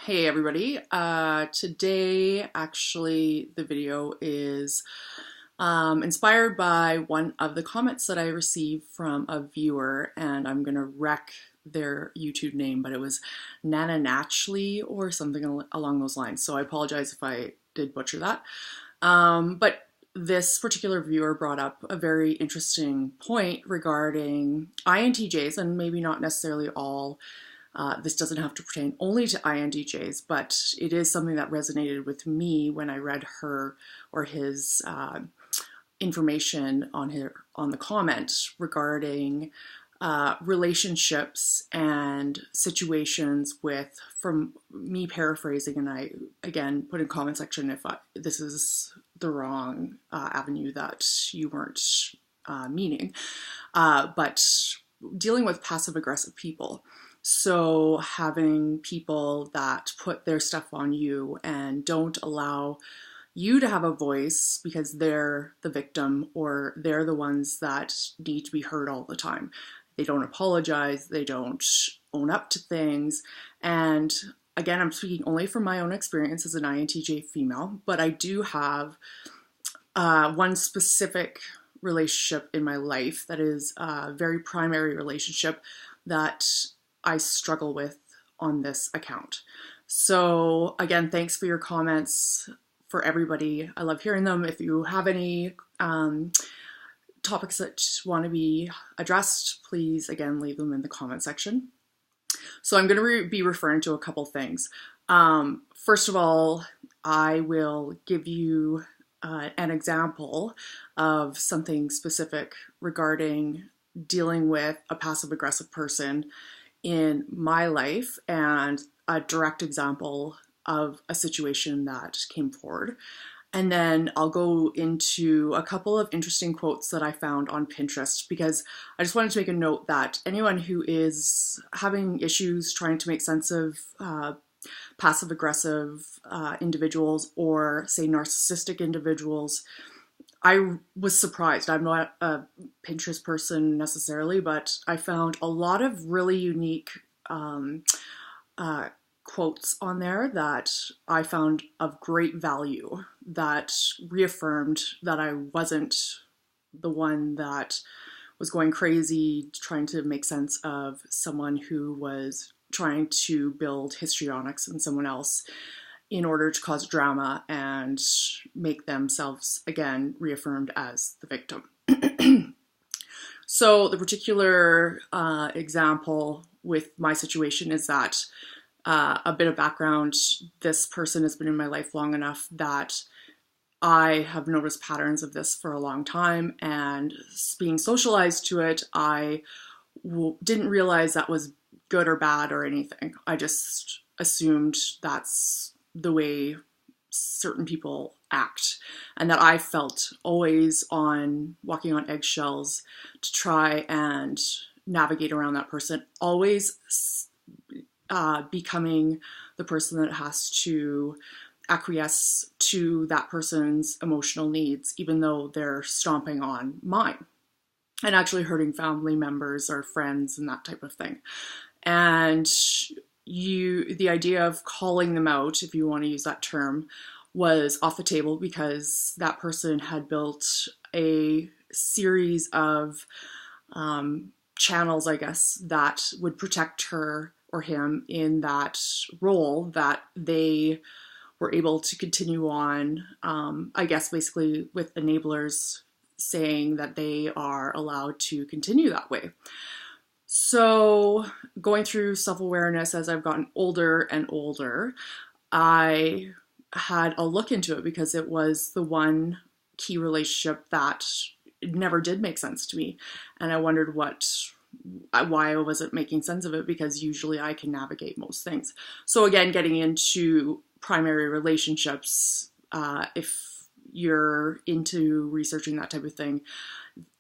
Hey everybody. Today actually the video is inspired by one of the comments that I received from a viewer, and I'm gonna wreck their YouTube name, but it was Nana Natchley or something along those lines. So I apologize if I did butcher that. But this particular viewer brought up a very interesting point regarding INTJs, and maybe not necessarily all. This doesn't have to pertain only to INTJs, but it is something that resonated with me when I read her or his information on the comment regarding relationships and situations with, from me paraphrasing, and I again put in comment section if this is the wrong avenue that you weren't meaning, but dealing with passive aggressive people. So having people that put their stuff on you and don't allow you to have a voice because they're the victim or they're the ones that need to be heard all the time. They don't apologize, they don't own up to things. And again, I'm speaking only from my own experience as an INTJ female, but I do have one specific relationship in my life that is a very primary relationship that I struggle with on this account. So again, thanks for your comments for everybody. I love hearing them. If you have any topics that want to be addressed, please again leave them in the comment section. So I'm going to be referring to a couple things. First of all, I will give you an example of something specific regarding dealing with a passive aggressive person in my life and a direct example of a situation that came forward. And then I'll go into a couple of interesting quotes that I found on Pinterest, because I just wanted to make a note that anyone who is having issues trying to make sense of passive aggressive individuals, or say narcissistic individuals, I was surprised. I'm not a Pinterest person necessarily, but I found a lot of really unique quotes on there that I found of great value, that reaffirmed that I wasn't the one that was going crazy trying to make sense of someone who was trying to build histrionics in someone else in order to cause drama and make themselves, again, reaffirmed as the victim. So the particular example with my situation is that a bit of background, this person has been in my life long enough that I have noticed patterns of this for a long time, and being socialized to it, I didn't realize that was good or bad or anything. I just assumed that's the way certain people act, and that I felt always walking on eggshells to try and navigate around that person, always becoming the person that has to acquiesce to that person's emotional needs, even though they're stomping on mine and actually hurting family members or friends and that type of thing. And the idea of calling them out, if you want to use that term, was off the table, because that person had built a series of channels, I guess, that would protect her or him in that role, that they were able to continue on, I guess basically with enablers saying that they are allowed to continue that way. So going through self-awareness as I've gotten older and older, I had a look into it, because it was the one key relationship that never did make sense to me. And I wondered why I wasn't making sense of it, because usually I can navigate most things. So again, getting into primary relationships, if you're into researching that type of thing,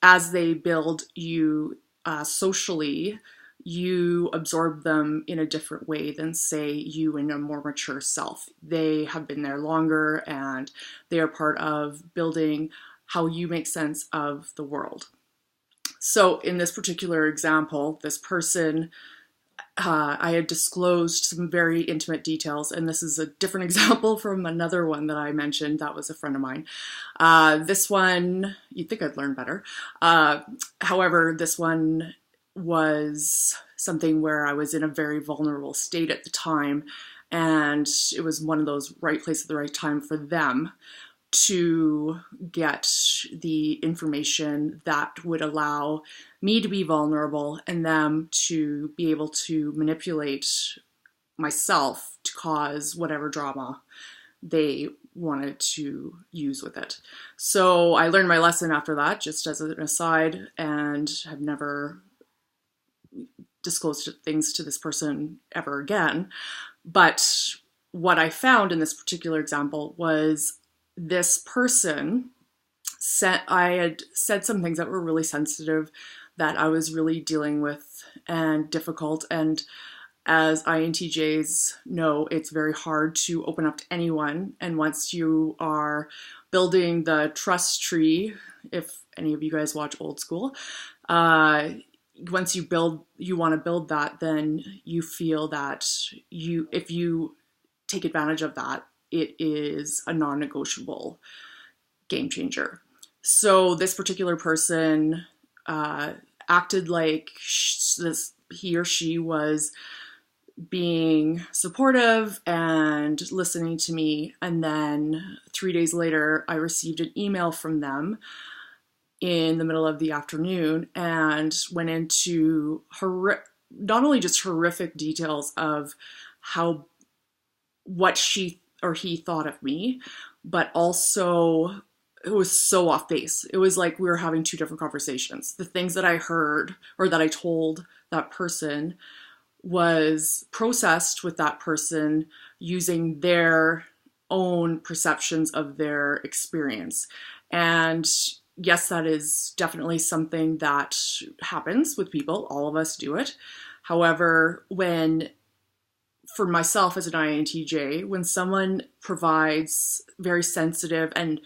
as they build you socially, you absorb them in a different way than, say, you in a more mature self. They have been there longer, and they are part of building how you make sense of the world. So in this particular example, this person I had disclosed some very intimate details, and this is a different example from another one that I mentioned that was a friend of mine. This one, you'd think I'd learn better. However, this one was something where I was in a very vulnerable state at the time, and it was one of those right place at the right time for them to get the information that would allow me to be vulnerable and them to be able to manipulate myself to cause whatever drama they wanted to use with it. So I learned my lesson after that, just as an aside, and have never disclosed things to this person ever again. But what I found in this particular example was this person I had said some things that were really sensitive, that I was really dealing with and difficult. And as INTJs know, it's very hard to open up to anyone. And once you are building the trust tree, if any of you guys watch Old School, once you want to build that, then you feel that if you take advantage of that, it is a non-negotiable game changer. So this particular person acted like he or she was being supportive and listening to me. And then 3 days later, I received an email from them in the middle of the afternoon and went into not only just horrific details of what she or he thought of me, but also it was so off base. It was like we were having two different conversations. The things that I heard or that I told that person was processed with that person using their own perceptions of their experience. And yes, that is definitely something that happens with people. All of us do it. However, for myself as an INTJ, when someone provides very sensitive and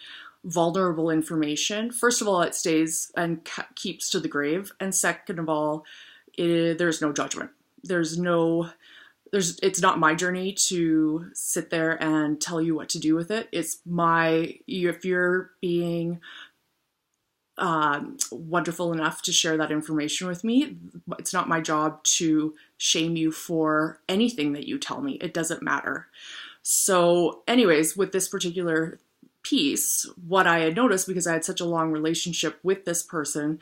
vulnerable information, first of all, it stays and keeps to the grave. And second of all, there's no judgment. It's not my journey to sit there and tell you what to do with it. If you're being wonderful enough to share that information with me, it's not my job to shame you for anything that you tell me. It doesn't matter. So anyways, with this particular piece, what I had noticed, because I had such a long relationship with this person,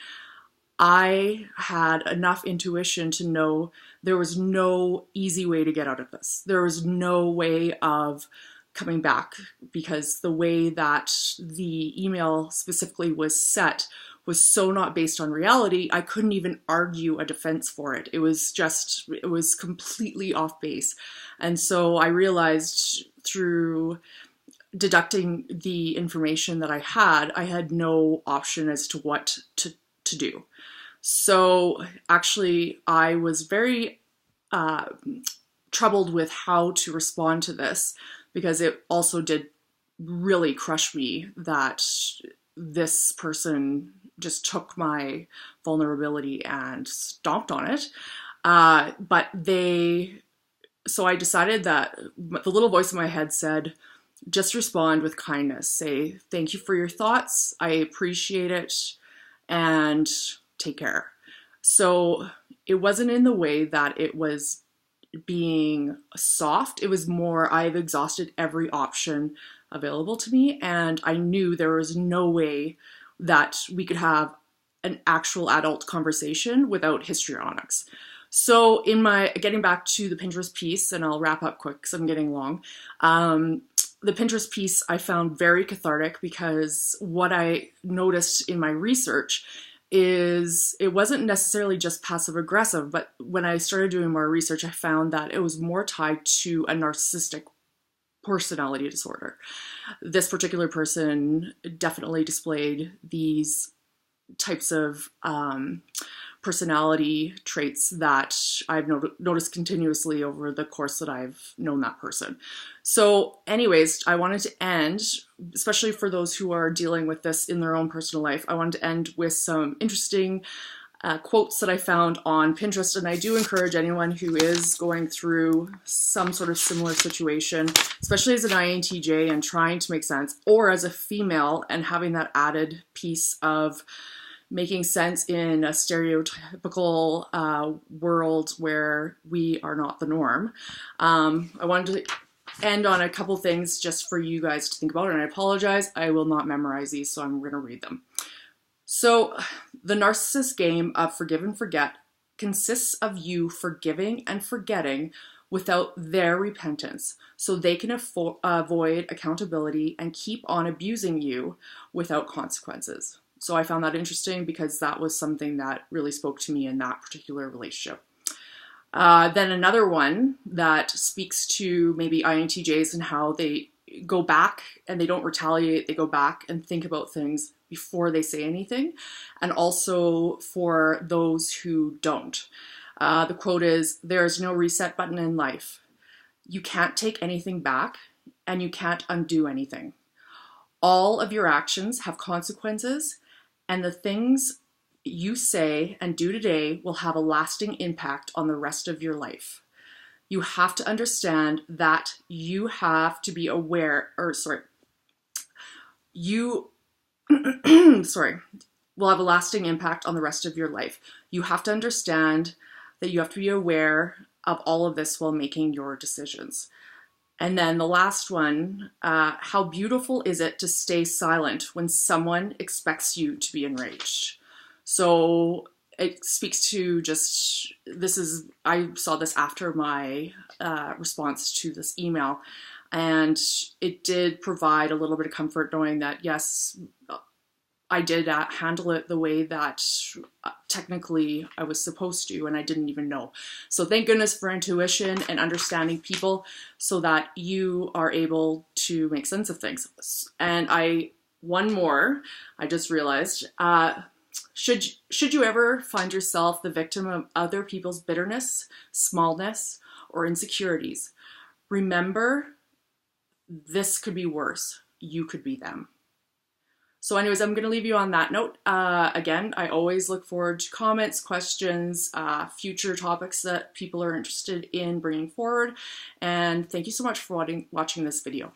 I had enough intuition to know there was no easy way to get out of this. There was no way of coming back, because the way that the email specifically was set was so not based on reality, I couldn't even argue a defense for it. It was completely off base. And so I realized through deducting the information that I had no option as to what to do. So actually, I was very troubled with how to respond to this, because it also did really crush me that this person just took my vulnerability and stomped on it. So I decided that the little voice in my head said, just respond with kindness. Say, thank you for your thoughts. I appreciate it. And take care. So it wasn't in the way that it was being soft. It was more, I've exhausted every option available to me, and I knew there was no way that we could have an actual adult conversation without histrionics. So getting back to the Pinterest piece, and I'll wrap up quick because I'm getting long. The Pinterest piece I found very cathartic, because what I noticed in my research is it wasn't necessarily just passive aggressive, but when I started doing more research, I found that it was more tied to a narcissistic personality disorder. This particular person definitely displayed these types of personality traits that I've noticed continuously over the course that I've known that person. So anyways, I wanted to end, especially for those who are dealing with this in their own personal life, I wanted to end with some interesting quotes that I found on Pinterest, and I do encourage anyone who is going through some sort of similar situation, especially as an INTJ and trying to make sense, or as a female and having that added piece of making sense in a stereotypical world where we are not the norm. I wanted to end on a couple things just for you guys to think about, and I apologize, I will not memorize these, so I'm going to read them. So, the narcissist game of forgive and forget consists of you forgiving and forgetting without their repentance, so they can avoid accountability and keep on abusing you without consequences. So I found that interesting because that was something that really spoke to me in that particular relationship. Then another one that speaks to maybe INTJs and how they go back and they don't retaliate, they go back and think about things before they say anything, and also for those who don't. The quote is, "There is no reset button in life. You can't take anything back and you can't undo anything. All of your actions have consequences, and the things you say and do today will have a lasting impact on the rest of your life. You have to understand that you have to be aware, will have a lasting impact on the rest of your life. You have to understand that you have to be aware of all of this while making your decisions." And then the last one, how beautiful is it to stay silent when someone expects you to be enraged? So it speaks to just, I saw this after my response to this email, and it did provide a little bit of comfort knowing that, yes, I did handle it the way that technically I was supposed to, and I didn't even know. So thank goodness for intuition and understanding people so that you are able to make sense of things. And one more, I just realized, should you ever find yourself the victim of other people's bitterness, smallness, or insecurities, remember this could be worse. You could be them. So anyways, I'm going to leave you on that note. Again, I always look forward to comments, questions, future topics that people are interested in bringing forward. And thank you so much for watching this video.